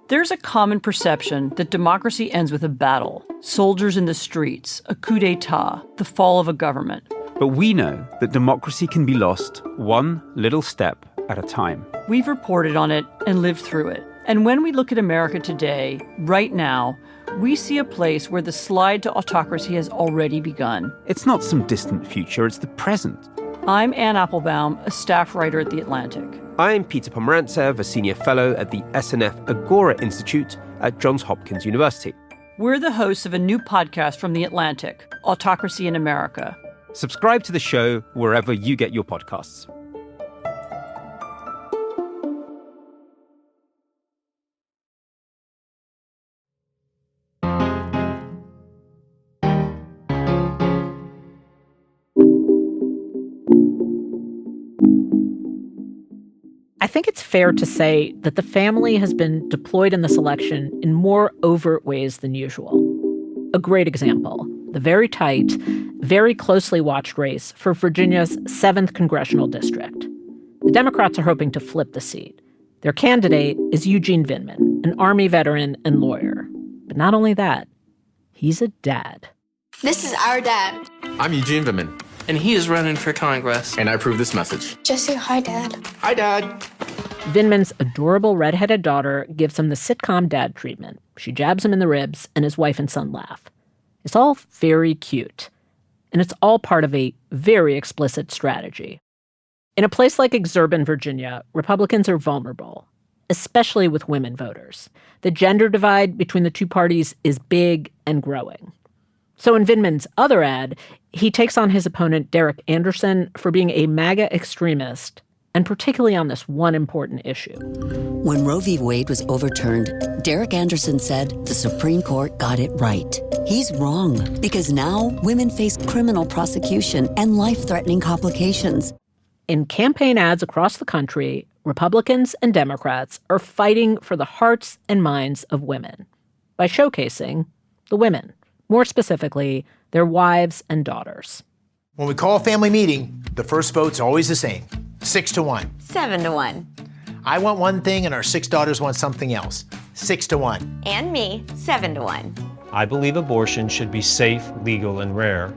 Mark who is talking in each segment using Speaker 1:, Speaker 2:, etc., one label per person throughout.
Speaker 1: There's a common perception that democracy ends with a battle, soldiers in the streets, a coup d'etat, the fall of a government.
Speaker 2: But we know that democracy can be lost one little step at a time.
Speaker 1: We've reported on it and lived through it. And when we look at America today, right now, we see a place where the slide to autocracy has already begun.
Speaker 2: It's not some distant future, it's the present.
Speaker 1: I'm Ann Applebaum, a staff writer at The Atlantic.
Speaker 3: I'm Peter Pomerantsev, a senior fellow at the SNF Agora Institute at Johns Hopkins University.
Speaker 1: We're the hosts of a new podcast from The Atlantic, Autocracy in America.
Speaker 3: Subscribe to the show wherever you get your podcasts.
Speaker 4: I think it's fair to say that the family has been deployed in this election in more overt ways than usual. A great example, the very tight, very closely watched race for Virginia's 7th congressional district. The Democrats are hoping to flip the seat. Their candidate is Eugene Vindman, an Army veteran and lawyer. But not only that, he's a dad.
Speaker 5: This is our dad.
Speaker 6: I'm Eugene Vindman.
Speaker 7: And he is running for Congress.
Speaker 6: And I approve this message.
Speaker 5: Just say hi, Dad.
Speaker 6: Hi, Dad.
Speaker 4: Vindman's adorable redheaded daughter gives him the sitcom dad treatment. She jabs him in the ribs, and his wife and son laugh. It's all very cute. And it's all part of a very explicit strategy. In a place like Exurban, Virginia, Republicans are vulnerable, especially with women voters. The gender divide between the two parties is big and growing. So in Vindman's other ad, he takes on his opponent, Derek Anderson, for being a MAGA extremist, and particularly on this one important issue.
Speaker 8: When Roe v. Wade was overturned, Derek Anderson said the Supreme Court got it right. He's wrong, because now women face criminal prosecution and life-threatening complications.
Speaker 4: In campaign ads across the country, Republicans and Democrats are fighting for the hearts and minds of women by showcasing the women, more specifically, their wives and daughters.
Speaker 9: When we call a family meeting, the first vote's always the same, 6-1.
Speaker 5: 7-1.
Speaker 9: I want one thing and our 6 daughters want something else, 6-1.
Speaker 5: And me, 7-1.
Speaker 10: I believe abortion should be safe, legal, and rare.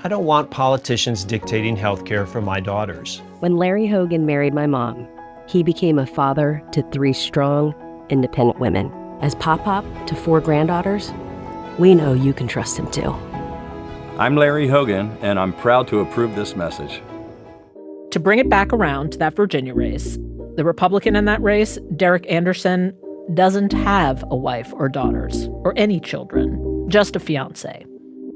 Speaker 10: I don't want politicians dictating health care for my daughters.
Speaker 11: When Larry Hogan married my mom, he became a father to 3 strong, independent women. As Pop-Pop to 4 granddaughters, we know you can trust him too.
Speaker 12: I'm Larry Hogan, and I'm proud to approve this message.
Speaker 4: To bring it back around to that Virginia race, the Republican in that race, Derek Anderson, doesn't have a wife or daughters or any children, just a fiancé.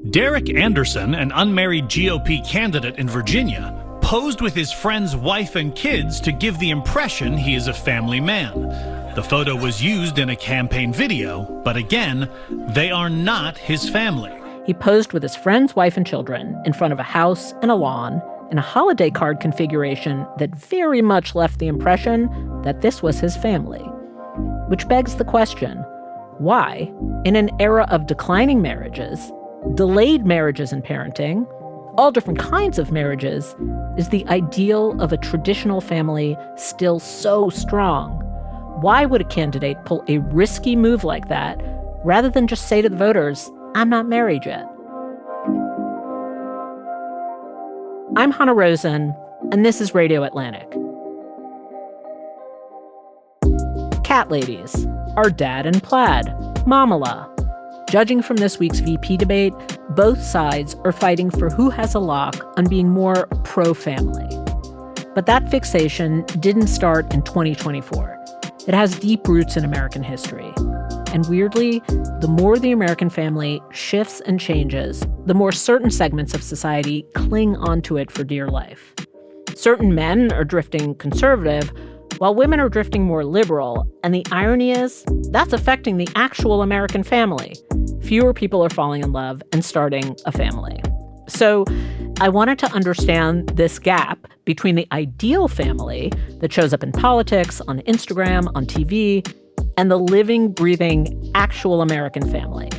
Speaker 13: Derek Anderson, an unmarried GOP candidate in Virginia, posed with his friend's wife and kids to give the impression he is a family man. The photo was used in a campaign video, but again, they are not his family.
Speaker 4: He posed with his friend's wife and children in front of a house and a lawn in a holiday card configuration that very much left the impression that this was his family. Which begs the question, why, in an era of declining marriages, delayed marriages and parenting, all different kinds of marriages, is the ideal of a traditional family still so strong? Why would a candidate pull a risky move like that rather than just say to the voters, I'm not married yet? I'm Hannah Rosen, and this is Radio Atlantic. Cat ladies, our dad in plaid, Mamala. Judging from this week's VP debate, both sides are fighting for who has a lock on being more pro-family. But that fixation didn't start in 2024. It has deep roots in American history. And weirdly, the more the American family shifts and changes, the more certain segments of society cling onto it for dear life. Certain men are drifting conservative, while women are drifting more liberal. And the irony is, that's affecting the actual American family. Fewer people are falling in love and starting a family. So I wanted to understand this gap between the ideal family that shows up in politics, on Instagram, on TV, and the living, breathing, actual American family.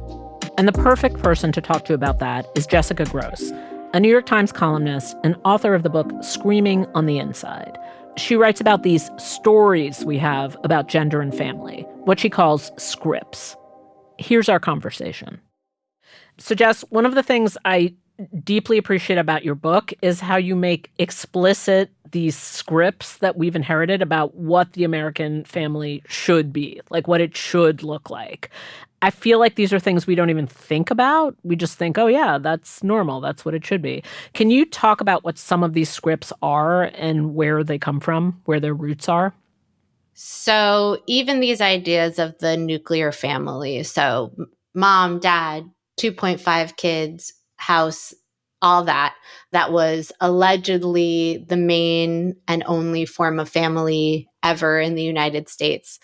Speaker 4: And the perfect person to talk to about that is Jessica Grose, a New York Times columnist and author of the book Screaming on the Inside, She writes about these stories we have about gender and family, what she calls scripts. Here's our conversation. So, Jess, one of the things I deeply appreciate about your book is how you make explicit these scripts that we've inherited about what the American family should be, like what it should look like. I feel like these are things we don't even think about. We just think, oh, yeah, that's normal. That's what it should be. Can you talk about what some of these scripts are and where they come from, where their roots are?
Speaker 5: So even these ideas of the nuclear family, so mom, dad, 2.5 kids, house, all that was allegedly the main and only form of family ever in the United States.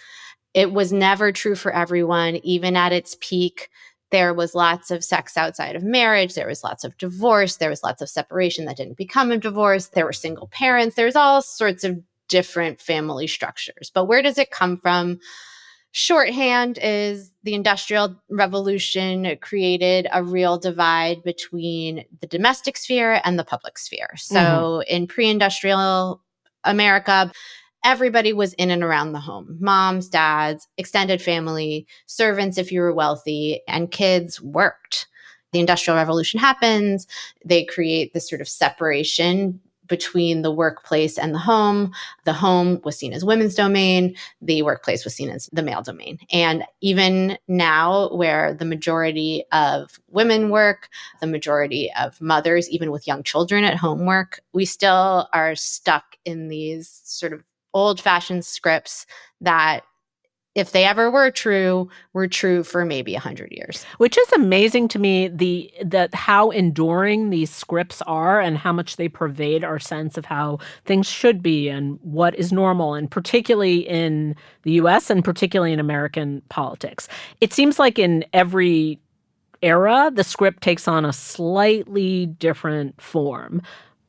Speaker 5: It was never true for everyone. Even at its peak, there was lots of sex outside of marriage. There was lots of divorce. There was lots of separation that didn't become a divorce. There were single parents. There's all sorts of different family structures. But where does it come from? Shorthand is the Industrial Revolution created a real divide between the domestic sphere and the public sphere. So in pre-industrial America, everybody was in and around the home. Moms, dads, extended family, servants if you were wealthy, and kids worked. The Industrial Revolution happens. They create this sort of separation between the workplace and the home. The home was seen as women's domain. The workplace was seen as the male domain. And even now, where the majority of women work, the majority of mothers, even with young children at home work, we still are stuck in these sort of old-fashioned scripts that, if they ever were true for maybe 100 years.
Speaker 4: Which is amazing to me, that how enduring these scripts are and how much they pervade our sense of how things should be and what is normal, and particularly in the U.S. and particularly in American politics. It seems like in every era, the script takes on a slightly different form.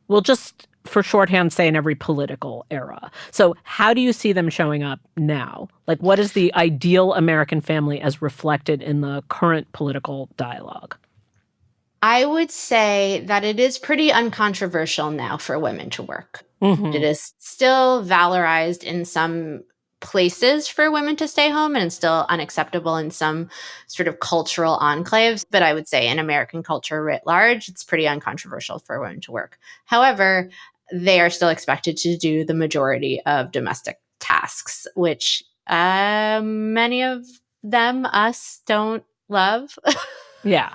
Speaker 4: We'll just, for shorthand, say in every political era. So how do you see them showing up now? Like, what is the ideal American family as reflected in the current political dialogue?
Speaker 5: I would say that it is pretty uncontroversial now for women to work. It is still valorized in some places for women to stay home, and it's still unacceptable in some sort of cultural enclaves. But I would say in American culture writ large, it's pretty uncontroversial for women to work. However, they are still expected to do the majority of domestic tasks, which many of them, us, don't love.
Speaker 4: Yeah.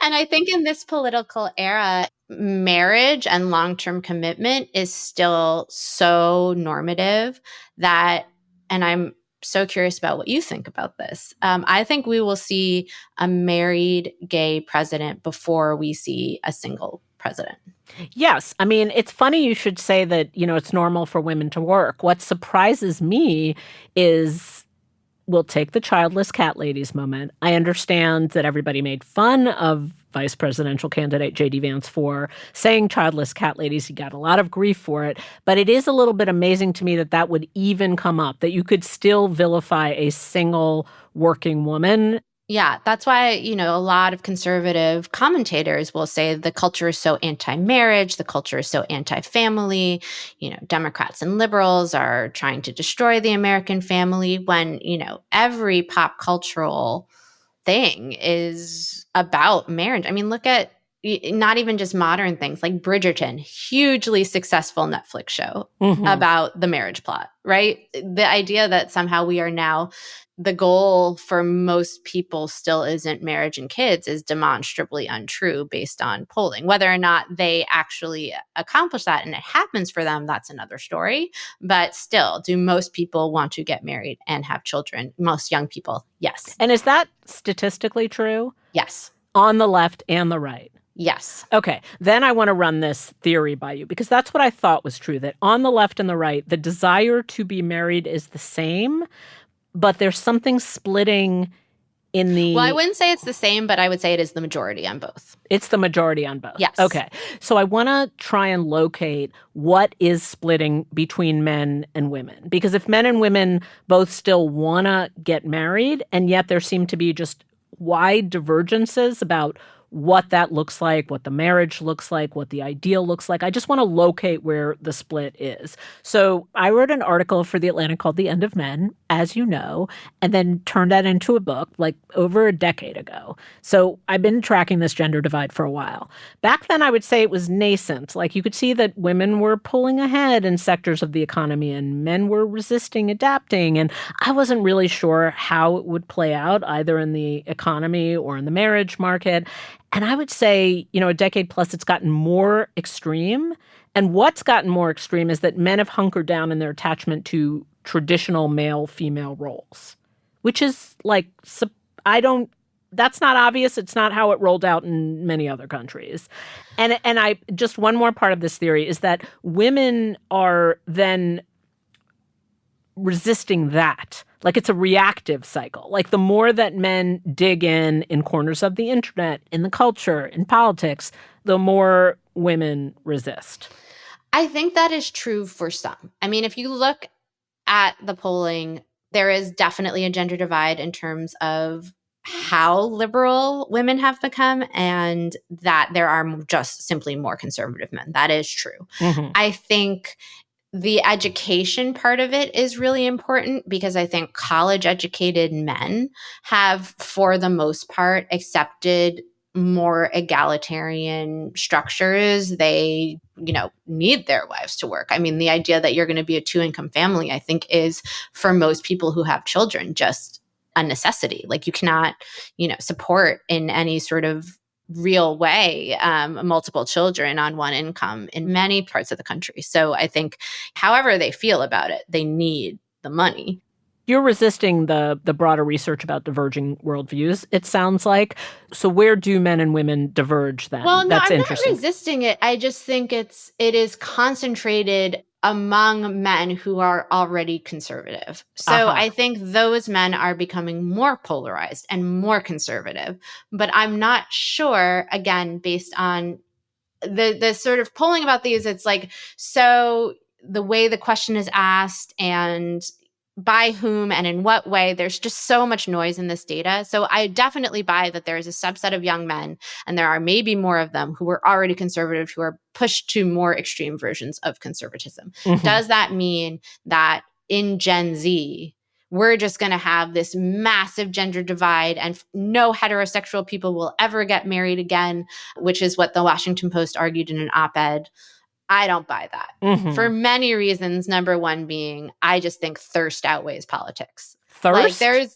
Speaker 5: And I think in this political era, marriage and long-term commitment is still so normative that, and I'm so curious about what you think about this. I think we will see a married gay president before we see a single president.
Speaker 4: Yes. I mean, it's funny you should say that, it's normal for women to work. What surprises me is, we'll take the childless cat ladies moment. I understand that everybody made fun of vice presidential candidate J.D. Vance for saying childless cat ladies. He got a lot of grief for it. But it is a little bit amazing to me that would even come up, that you could still vilify a single working woman.
Speaker 5: Yeah, that's why, a lot of conservative commentators will say the culture is so anti-marriage, the culture is so anti-family. Democrats and liberals are trying to destroy the American family when, every pop cultural thing is about marriage. I mean, look at not even just modern things like Bridgerton, hugely successful Netflix show about the marriage plot, right? The idea that somehow we are now, the goal for most people still isn't marriage and kids is demonstrably untrue based on polling. Whether or not they actually accomplish that and it happens for them, that's another story. But still, do most people want to get married and have children? Most young people, yes.
Speaker 4: And is that statistically true?
Speaker 5: Yes.
Speaker 4: On the left and the right?
Speaker 5: Yes.
Speaker 4: Okay. Then I want to run this theory by you, because that's what I thought was true, that on the left and the right, the desire to be married is the same, but there's something splitting in the...
Speaker 5: Well, I wouldn't say it's the same, but I would say it is the majority on both.
Speaker 4: It's the majority on both.
Speaker 5: Yes.
Speaker 4: Okay. So I want to try and locate what is splitting between men and women. Because if men and women both still want to get married, and yet there seem to be just wide divergences about what that looks like, what the marriage looks like, what the ideal looks like. I just want to locate where the split is. So I wrote an article for The Atlantic called The End of Men, as you know, and then turned that into a book like over a decade ago. So I've been tracking this gender divide for a while. Back then, I would say it was nascent. Like you could see that women were pulling ahead in sectors of the economy and men were resisting, adapting. And I wasn't really sure how it would play out either in the economy or in the marriage market. And I would say, a decade plus, it's gotten more extreme. And what's gotten more extreme is that men have hunkered down in their attachment to traditional male-female roles, which is like, that's not obvious. It's not how it rolled out in many other countries. And I just one more part of this theory is that women are then resisting that. Like it's a reactive cycle. Like the more that men dig in corners of the internet, in the culture, in politics, the more women resist.
Speaker 5: I think that is true for some. I mean, if you look at the polling, there is definitely a gender divide in terms of how liberal women have become and that there are just simply more conservative men. That is true.
Speaker 4: Mm-hmm.
Speaker 5: I think the education part of it is really important because I think college-educated men have, for the most part, accepted more egalitarian structures. They, need their wives to work. I mean, the idea that you're going to be a two-income family, I think, is for most people who have children just a necessity. Like you cannot, support in any sort of real way multiple children on one income in many parts of the country. So I think however they feel about it, they need the money.
Speaker 4: You're resisting the broader research about diverging worldviews, it sounds like. So where do men and women diverge then?
Speaker 5: Well, no,
Speaker 4: That's
Speaker 5: I'm
Speaker 4: interesting.
Speaker 5: not resisting it. I just think it is concentrated among men who are already conservative. So I think those men are becoming more polarized and more conservative. But I'm not sure, again, based on the sort of polling about these, it's like, so the way the question is asked and by whom and in what way, there's just so much noise in this data. So I definitely buy that there is a subset of young men, and there are maybe more of them who are already conservative, who are pushed to more extreme versions of conservatism.
Speaker 4: Mm-hmm.
Speaker 5: Does that mean that in Gen Z, we're just going to have this massive gender divide and no heterosexual people will ever get married again, which is what the Washington Post argued in an op-ed? I don't buy that for many reasons. Number one being, I just think thirst outweighs politics.
Speaker 4: Thirst?
Speaker 5: Like there's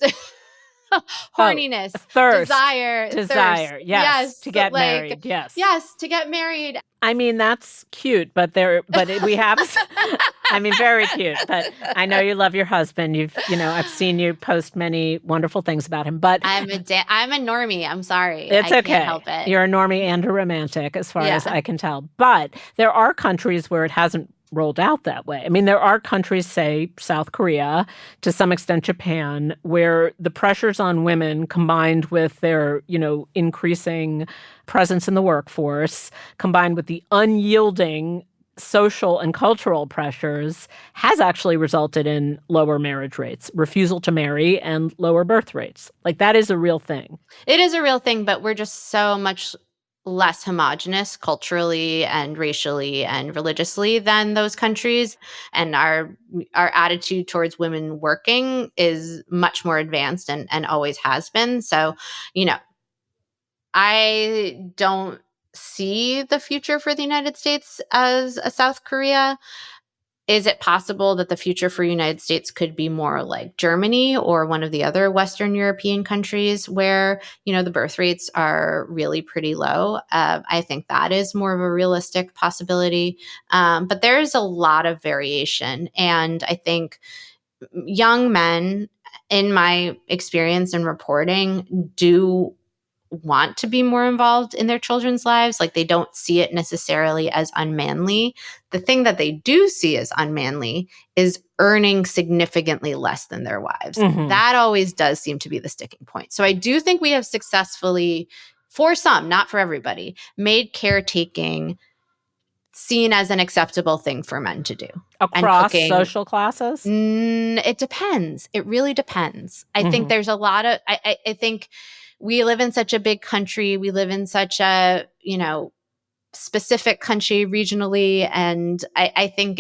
Speaker 5: horniness,
Speaker 4: thirst,
Speaker 5: desire, thirst.
Speaker 4: Yes, to get married.
Speaker 5: Yes, to get married.
Speaker 4: I mean, that's cute, but we have. I mean, very cute. But I know you love your husband. I've seen you post many wonderful things about him. But
Speaker 5: I'm a normie. I'm sorry.
Speaker 4: It's
Speaker 5: I
Speaker 4: okay.
Speaker 5: Can't help it.
Speaker 4: You're a normie and a romantic, as far as I can tell. But there are countries where it hasn't rolled out that way. I mean, there are countries, say South Korea, to some extent Japan, where the pressures on women combined with their, increasing presence in the workforce, combined with the unyielding social and cultural pressures, has actually resulted in lower marriage rates, refusal to marry, and lower birth rates. Like that is a real thing.
Speaker 5: It is a real thing, but we're just so much less homogenous culturally and racially and religiously than those countries. And our attitude towards women working is much more advanced and always has been. So, I don't see the future for the United States as a South Korea. Is it possible that the future for the United States could be more like Germany or one of the other Western European countries where, the birth rates are really pretty low? I think that is more of a realistic possibility. But there's a lot of variation. And I think young men, in my experience in reporting, do want to be more involved in their children's lives. Like they don't see it necessarily as unmanly. The thing that they do see as unmanly is earning significantly less than their wives.
Speaker 4: Mm-hmm.
Speaker 5: That always does seem to be the sticking point. So I do think we have successfully, for some, not for everybody, made caretaking seen as an acceptable thing for men to do.
Speaker 4: Across social classes?
Speaker 5: It depends. It really depends. I think there's a lot of, I think we live in such a big country. We live in such a, specific country regionally. And I think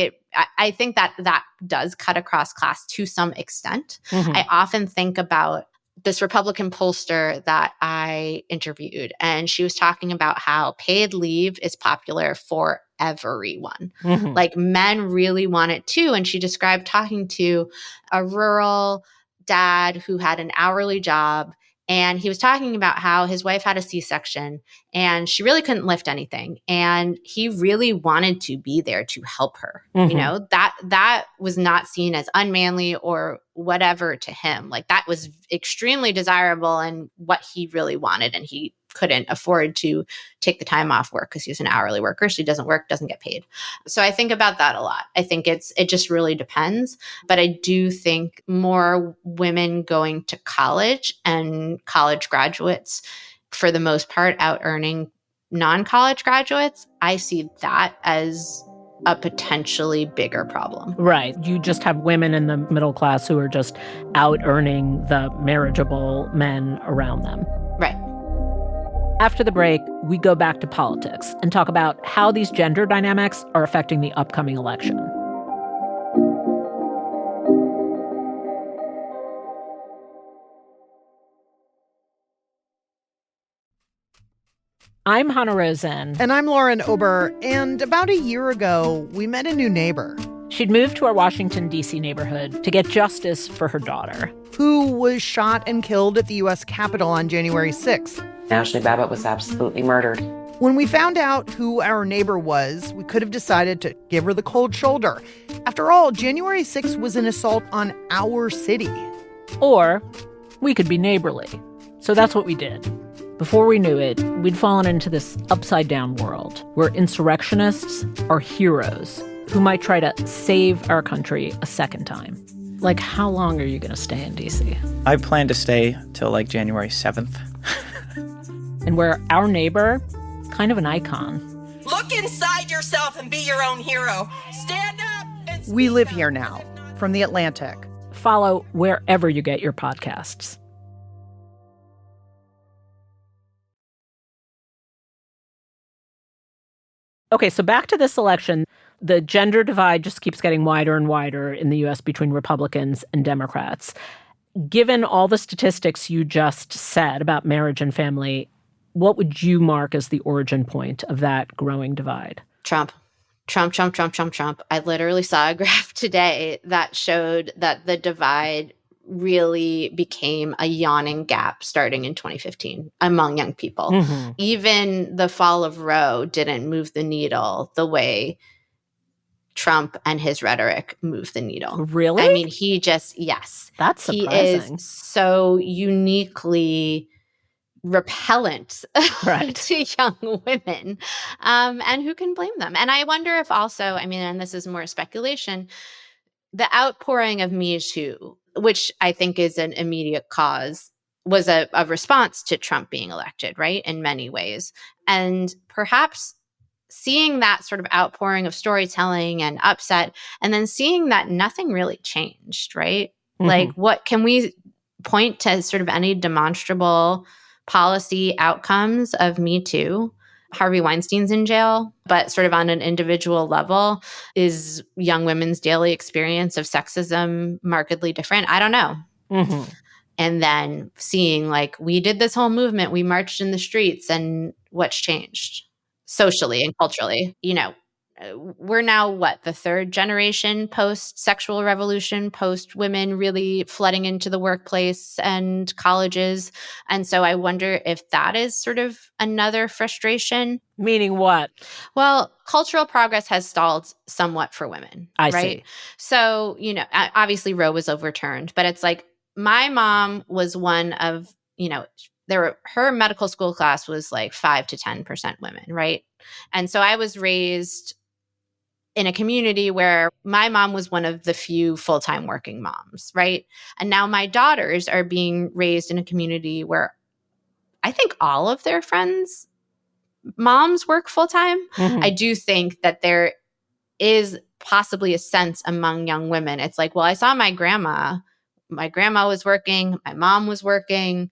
Speaker 5: that does cut across class to some extent. I often think about this Republican pollster that I interviewed, and she was talking about how paid leave is popular for everyone. Like men really want it too. And she described talking to a rural dad who had an hourly job. And he was talking about how his wife had a C-section and she really couldn't lift anything. And he really wanted to be there to help her. That was not seen as unmanly or whatever to him. Like that was extremely desirable and what he really wanted. And he couldn't afford to take the time off work because he's an hourly worker. So he doesn't work, doesn't get paid. So I think about that a lot. I think it just really depends. But I do think more women going to college and college graduates, for the most part, out earning non-college graduates, I see that as a potentially bigger problem.
Speaker 4: Right. You just have women in the middle class who are just out earning the marriageable men around them.
Speaker 5: Right.
Speaker 4: After the break, we go back to politics and talk about how these gender dynamics are affecting the upcoming election. I'm Hannah Rosen.
Speaker 14: And I'm Lauren Ober. And about a year ago, we met a new neighbor.
Speaker 4: She'd moved to our Washington, D.C. neighborhood to get justice for her daughter,
Speaker 14: who was shot and killed at the U.S. Capitol on January 6th.
Speaker 15: Ashley Babbitt was absolutely murdered.
Speaker 14: When we found out who our neighbor was, we could have decided to give her the cold shoulder. After all, January 6th was an assault on our city.
Speaker 4: Or we could be neighborly. So that's what we did. Before we knew it, we'd fallen into this upside-down world where insurrectionists are heroes who might try to save our country a second time. Like, how long are you going to stay in D.C.?
Speaker 16: I plan to stay till, January 7th.
Speaker 4: And where our neighbor, kind of an icon.
Speaker 17: Look inside yourself and be your own hero. Stand up and
Speaker 14: We live here now. From The Atlantic.
Speaker 4: Follow wherever you get your podcasts. Okay, so back to this election. The gender divide just keeps getting wider and wider in the U.S. between Republicans and Democrats. Given all the statistics you just said about marriage and family, what would you mark as the origin point of that growing divide?
Speaker 5: Trump. I literally saw a graph today that showed that the divide really became a yawning gap starting in 2015 among young people. Even the fall of Roe didn't move the needle the way Trump and his rhetoric moved the needle.
Speaker 4: Really?
Speaker 5: I mean, yes.
Speaker 4: That's surprising.
Speaker 5: He is so uniquely repellent to young women. And who can blame them? And I wonder if also, and this is more speculation, the outpouring of Me Too, which I think is an immediate cause, was a response to Trump being elected, right? In many ways. And perhaps seeing that sort of outpouring of storytelling and upset, and then seeing that nothing really changed, right? Like, what can we point to sort of any demonstrable policy outcomes of Me Too? Harvey Weinstein's in jail, but sort of on an individual level, is young women's daily experience of sexism markedly different? I don't know. And then seeing, we did this whole movement, we marched in the streets, and what's changed socially and culturally? We're now, the third generation post-sexual revolution, post-women really flooding into the workplace and colleges. And so I wonder if that is sort of another frustration.
Speaker 4: Meaning what?
Speaker 5: Well, cultural progress has stalled somewhat for women.
Speaker 4: I
Speaker 5: right?
Speaker 4: see.
Speaker 5: So, obviously Roe was overturned, but it's my mom was one of, her medical school class was 5 to 10% women, right? And so I was raised in a community where my mom was one of the few full-time working moms, right? And now my daughters are being raised in a community where I think all of their friends moms work full time.
Speaker 4: Mhm.
Speaker 5: I do think that there is possibly a sense among young women. It's like, well, I saw my grandma. My grandma was working. My mom was working.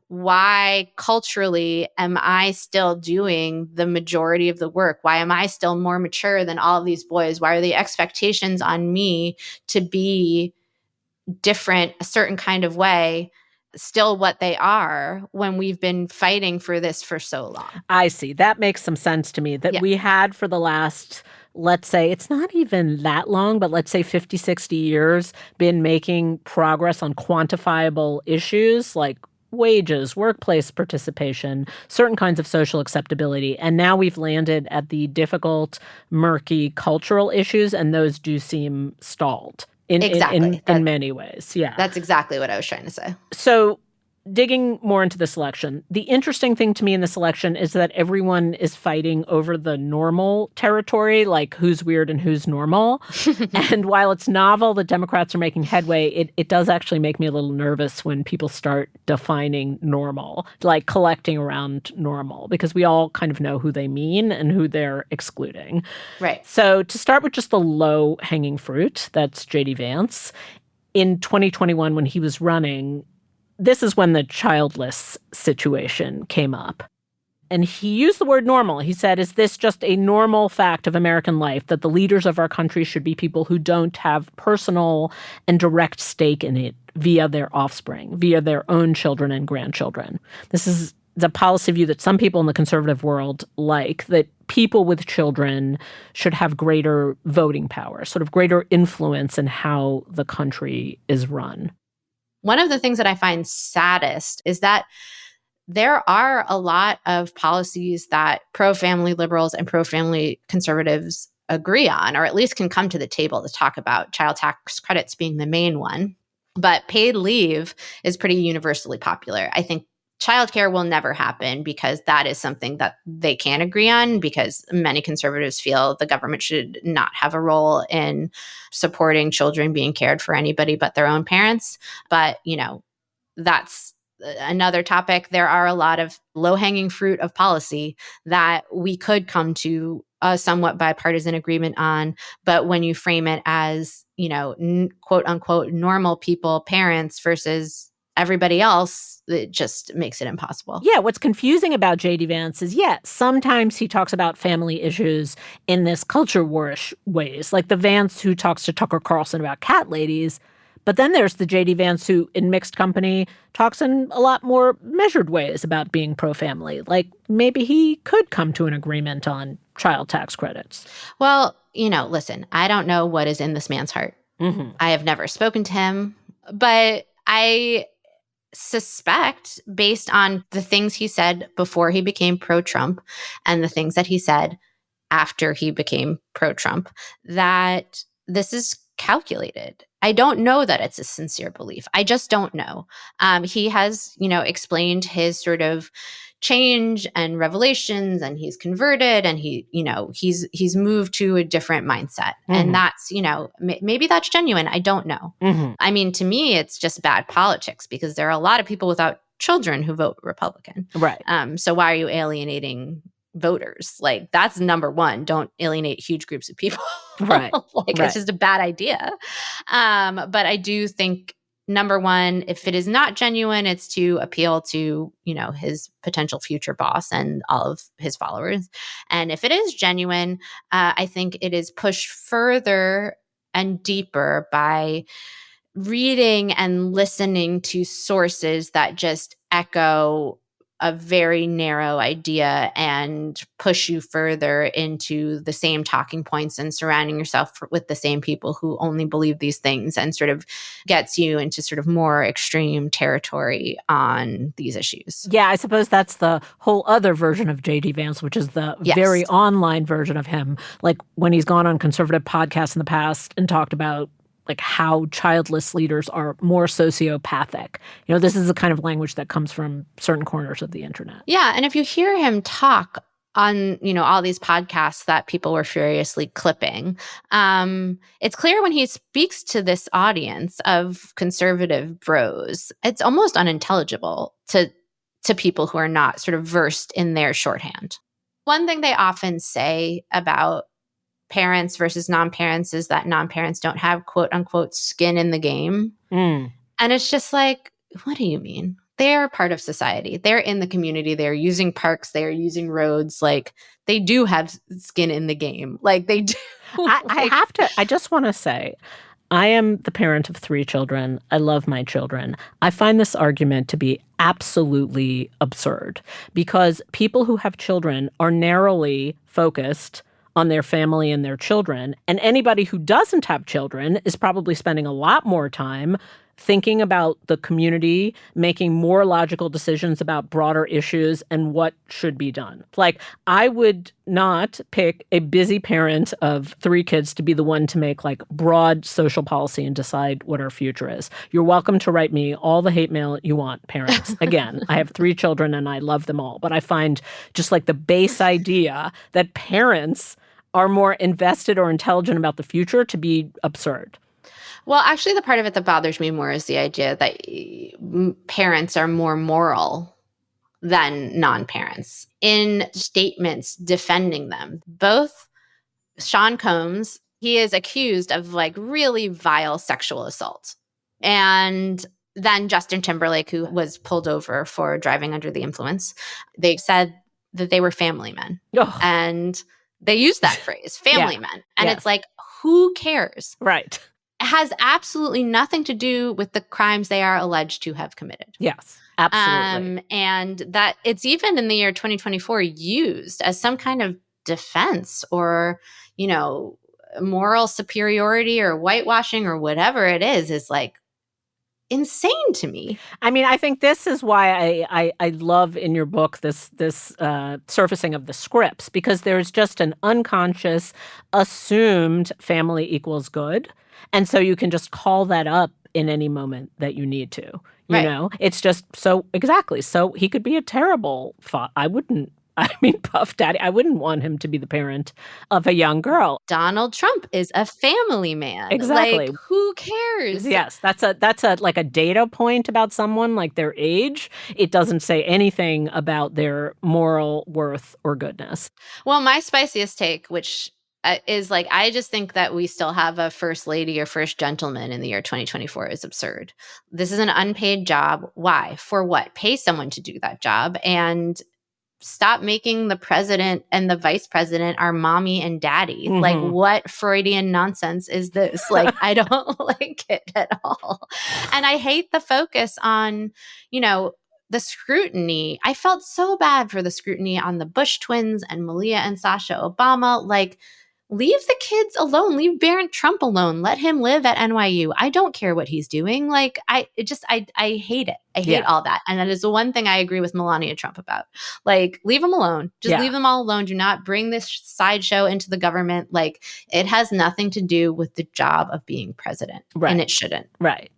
Speaker 5: Why culturally am I still doing the majority of the work? Why am I still more mature than all of these boys? Why are the expectations on me to be different, a certain kind of way, still what they are when we've been fighting for this for so long?
Speaker 4: I see. That makes some sense to me that
Speaker 5: Yeah.
Speaker 4: we had for the last, let's say, it's not even that long, but let's say 50, 60 years, been making progress on quantifiable issues like wages, workplace participation, certain kinds of social acceptability. And now we've landed at the difficult, murky cultural issues, and those do seem stalled
Speaker 5: Exactly.
Speaker 4: in many ways. Yeah.
Speaker 5: That's exactly what I was trying to say.
Speaker 4: So digging more into this election, the interesting thing to me in this election is that everyone is fighting over the normal territory, like who's weird and who's normal. And while it's novel that Democrats are making headway, it does actually make me a little nervous when people start defining normal, like collecting around normal, because we all kind of know who they mean and who they're excluding.
Speaker 5: Right.
Speaker 4: So to start with just the low-hanging fruit, that's J.D. Vance. In 2021, when he was running, this is when the childless situation came up. And he used the word normal. He said, is this just a normal fact of American life that the leaders of our country should be people who don't have personal and direct stake in it via their offspring, via their own children and grandchildren? This is the policy view that some people in the conservative world like, that people with children should have greater voting power, sort of greater influence in how the country is run.
Speaker 5: One of the things that I find saddest is that there are a lot of policies that pro-family liberals and pro-family conservatives agree on, or at least can come to the table to talk about, child tax credits being the main one. But paid leave is pretty universally popular. I think childcare will never happen because that is something that they can't agree on, because many conservatives feel the government should not have a role in supporting children being cared for anybody but their own parents. But, that's another topic. There are a lot of low-hanging fruit of policy that we could come to a somewhat bipartisan agreement on. But when you frame it as, quote unquote, normal people, parents versus everybody else, it just makes it impossible.
Speaker 4: Yeah, what's confusing about J.D. Vance is, sometimes he talks about family issues in this culture warish ways, like the Vance who talks to Tucker Carlson about cat ladies. But then there's the J.D. Vance who, in mixed company, talks in a lot more measured ways about being pro-family. Like maybe he could come to an agreement on child tax credits.
Speaker 5: Well, listen, I don't know what is in this man's heart.
Speaker 4: Mm-hmm.
Speaker 5: I have never spoken to him, but I suspect, based on the things he said before he became pro-Trump and the things that he said after he became pro-Trump, that this is calculated. I don't know that it's a sincere belief. I just don't know. He has, explained his sort of change and revelations, and he's converted, and he's moved to a different mindset.
Speaker 4: Mm-hmm.
Speaker 5: And that's, maybe that's genuine. I don't know.
Speaker 4: Mm-hmm.
Speaker 5: I mean, to me, it's just bad politics because there are a lot of people without children who vote Republican.
Speaker 4: Right.
Speaker 5: So why are you alienating voters? Like, that's number one. Don't alienate huge groups of people.
Speaker 4: Right.
Speaker 5: It's just a bad idea. But I do think, number one, if it is not genuine, it's to appeal to, his potential future boss and all of his followers. And if it is genuine, I think it is pushed further and deeper by reading and listening to sources that just echo a very narrow idea and push you further into the same talking points and surrounding yourself with the same people who only believe these things, and sort of gets you into sort of more extreme territory on these issues.
Speaker 4: Yeah, I suppose that's the whole other version of J.D. Vance, which is the very online version of him. Like when he's gone on conservative podcasts in the past and talked about like how childless leaders are more sociopathic. This is the kind of language that comes from certain corners of the internet.
Speaker 5: Yeah, and if you hear him talk on, all these podcasts that people were furiously clipping, it's clear when he speaks to this audience of conservative bros, it's almost unintelligible to to people who are not sort of versed in their shorthand. One thing they often say about parents versus non-parents is that non-parents don't have quote unquote skin in the game. And it's just like, what do you mean? They're part of society. They're in the community. They're using parks. They're using roads. Like, they do have skin in the game. Like, they do.
Speaker 4: I just want to say, I am the parent of 3 children. I love my children. I find this argument to be absolutely absurd because people who have children are narrowly focused on their family and their children. And anybody who doesn't have children is probably spending a lot more time thinking about the community, making more logical decisions about broader issues and what should be done. Like, I would not pick a busy parent of 3 kids to be the one to make like broad social policy and decide what our future is. You're welcome to write me all the hate mail you want, parents. Again, I have 3 children and I love them all. But I find just like the base idea that parents are more invested or intelligent about the future to be absurd.
Speaker 5: Well, actually, the part of it that bothers me more is the idea that parents are more moral than non-parents. In statements defending them, both Sean Combs, he is accused of like really vile sexual assault. And then Justin Timberlake, who was pulled over for driving under the influence, they said that they were family men.
Speaker 4: Oh.
Speaker 5: And they used that phrase, family men. And it's like, who cares?
Speaker 4: Right.
Speaker 5: It has absolutely nothing to do with the crimes they are alleged to have committed.
Speaker 4: Yes, absolutely.
Speaker 5: And that it's even in the year 2024 used as some kind of defense or, moral superiority or whitewashing or whatever it is like insane to me.
Speaker 4: I mean, I think this is why I love in your book this surfacing of the scripts, because there's just an unconscious, assumed family equals good. And so you can just call that up in any moment that you need to. You know, it's just so exactly. So he could be a terrible Puff Daddy, I wouldn't want him to be the parent of a young girl.
Speaker 5: Donald Trump is a family man.
Speaker 4: Exactly.
Speaker 5: Like, who cares?
Speaker 4: Yes, that's a like a data point about someone, like their age. It doesn't say anything about their moral worth or goodness.
Speaker 5: Well, my spiciest take, which is like, I just think that we still have a first lady or first gentleman in the year 2024 is absurd. This is an unpaid job. Why? For what? Pay someone to do that job and stop making the president and the vice president our mommy and daddy. Mm-hmm. Like, what Freudian nonsense is this? Like, I don't like it at all. And I hate the focus on, the scrutiny. I felt so bad for the scrutiny on the Bush twins and Malia and Sasha Obama. Like, leave the kids alone. Leave Barron Trump alone. Let him live at NYU. I don't care what he's doing. Like, I hate it. I hate all that. And that is the one thing I agree with Melania Trump about. Like, leave them alone. Just leave them all alone. Do not bring this sideshow into the government. Like, it has nothing to do with the job of being president. Right. And it shouldn't.
Speaker 4: Right.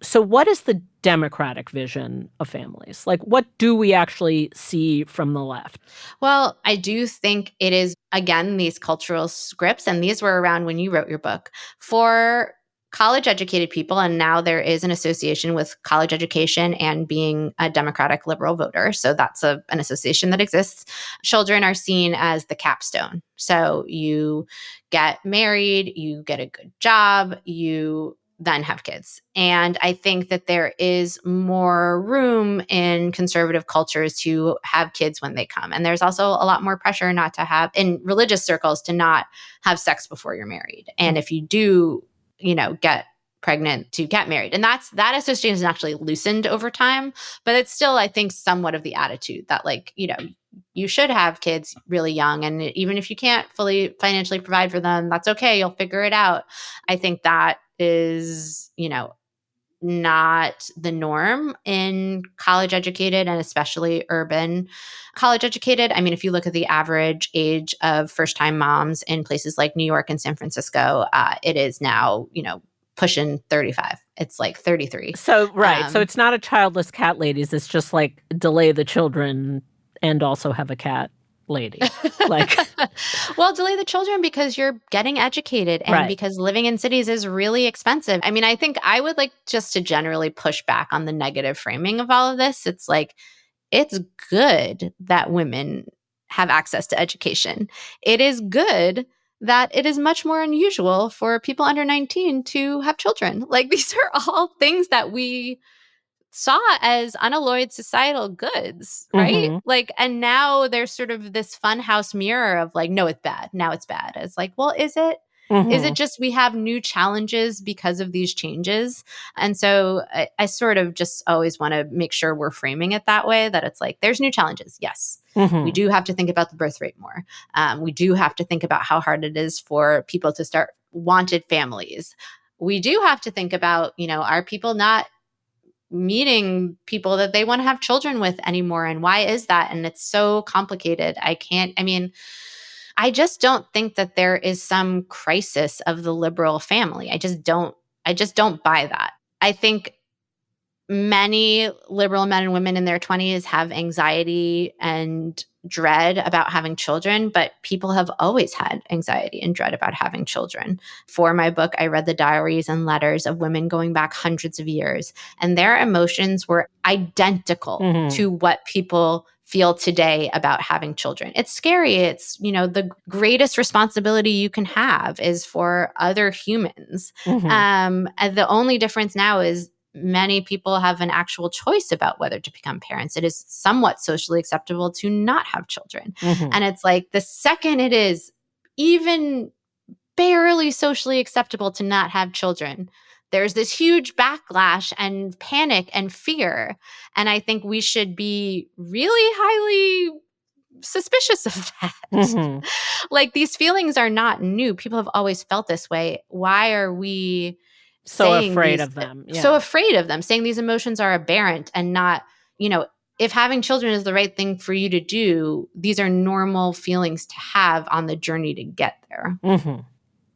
Speaker 4: So what is the Democratic vision of families? Like, what do we actually see from the left?
Speaker 5: Well, I do think it is, again, these cultural scripts, and these were around when you wrote your book, for college-educated people, and now there is an association with college education and being a Democratic liberal voter. So that's an association that exists. Children are seen as the capstone. So you get married, you get a good job, you then have kids. And I think that there is more room in conservative cultures to have kids when they come. And there's also a lot more pressure not to have, in religious circles, to not have sex before you're married. And if you do, get pregnant, to get married. And that association is actually loosened over time, but it's still, I think, somewhat of the attitude that, like, you should have kids really young. And even if you can't fully financially provide for them, that's okay. You'll figure it out. I think that is, not the norm in college educated and especially urban college educated. I mean, if you look at the average age of first time moms in places like New York and San Francisco, it is now, pushing 35. It's like 33.
Speaker 4: So, right. So it's not a childless cat ladies. It's just like delay the children and also have a cat lady. Like,
Speaker 5: well, delay the children because you're getting educated and because living in cities is really expensive. I mean, I think I would like just to generally push back on the negative framing of all of this. It's like, it's good that women have access to education. It is good that it is much more unusual for people under 19 to have children. Like, these are all things that we saw as unalloyed societal goods, right?
Speaker 4: Mm-hmm.
Speaker 5: Like, and now there's sort of this funhouse mirror of like, no, it's bad. Now it's bad. It's like, well, is it?
Speaker 4: Mm-hmm.
Speaker 5: Is it just we have new challenges because of these changes? And so I sort of just always want to make sure we're framing it that way, that it's like, there's new challenges. Yes.
Speaker 4: Mm-hmm.
Speaker 5: We do have to think about the birth rate more. We do have to think about how hard it is for people to start wanted families. We do have to think about, are people not meeting people that they want to have children with anymore? And why is that? And it's so complicated. I just don't think that there is some crisis of the liberal family. I just don't buy that. I think many liberal men and women in their 20s have anxiety and dread about having children, but people have always had anxiety and dread about having children. For my book, I read the diaries and letters of women going back hundreds of years, and their emotions were identical to what people feel today about having children. It's scary. It's, the greatest responsibility you can have is for other humans. And the only difference now is many people have an actual choice about whether to become parents. It is somewhat socially acceptable to not have children. And it's like, the second it is even barely socially acceptable to not have children, there's this huge backlash and panic and fear. And I think we should be really highly suspicious of that. Like, these feelings are not new. People have always felt this way. Why are we
Speaker 4: so afraid of them? Yeah.
Speaker 5: So afraid of them, saying these emotions are aberrant and not, if having children is the right thing for you to do, these are normal feelings to have on the journey to get there.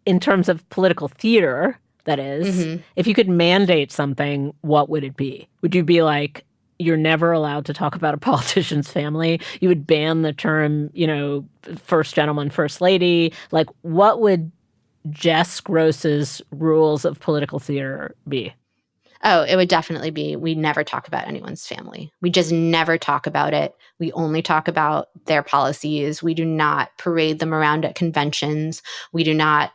Speaker 4: In terms of political theater, that is, if you could mandate something, what would it be? Would you be like, you're never allowed to talk about a politician's family? You would ban the term, first gentleman, first lady? Like, what would Jess Gross's rules of political theater be?
Speaker 5: Oh, it would definitely be, we never talk about anyone's family. We just never talk about it. We only talk about their policies. We do not parade them around at conventions. We do not,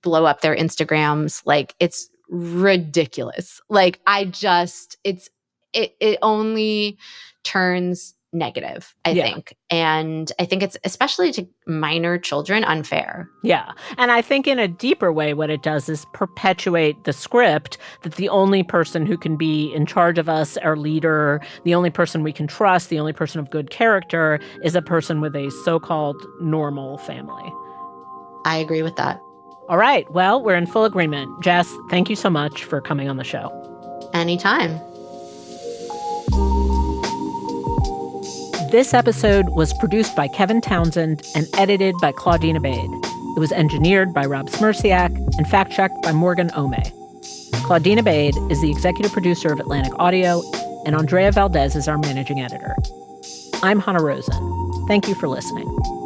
Speaker 5: blow up their Instagrams. Like, it's ridiculous. Like, it only turns negative, I think. And I think it's, especially to minor children, unfair.
Speaker 4: Yeah. And I think in a deeper way, what it does is perpetuate the script that the only person who can be in charge of us, our leader, the only person we can trust, the only person of good character is a person with a so-called normal family.
Speaker 5: I agree with that.
Speaker 4: All right. Well, we're in full agreement. Jess, thank you so much for coming on the show.
Speaker 5: Anytime.
Speaker 4: This episode was produced by Kevin Townsend and edited by Claudine Abade. It was engineered by Rob Smirsiak and fact-checked by Morgan Ome. Claudine Abade is the executive producer of Atlantic Audio, and Andrea Valdez is our managing editor. I'm Hannah Rosen. Thank you for listening.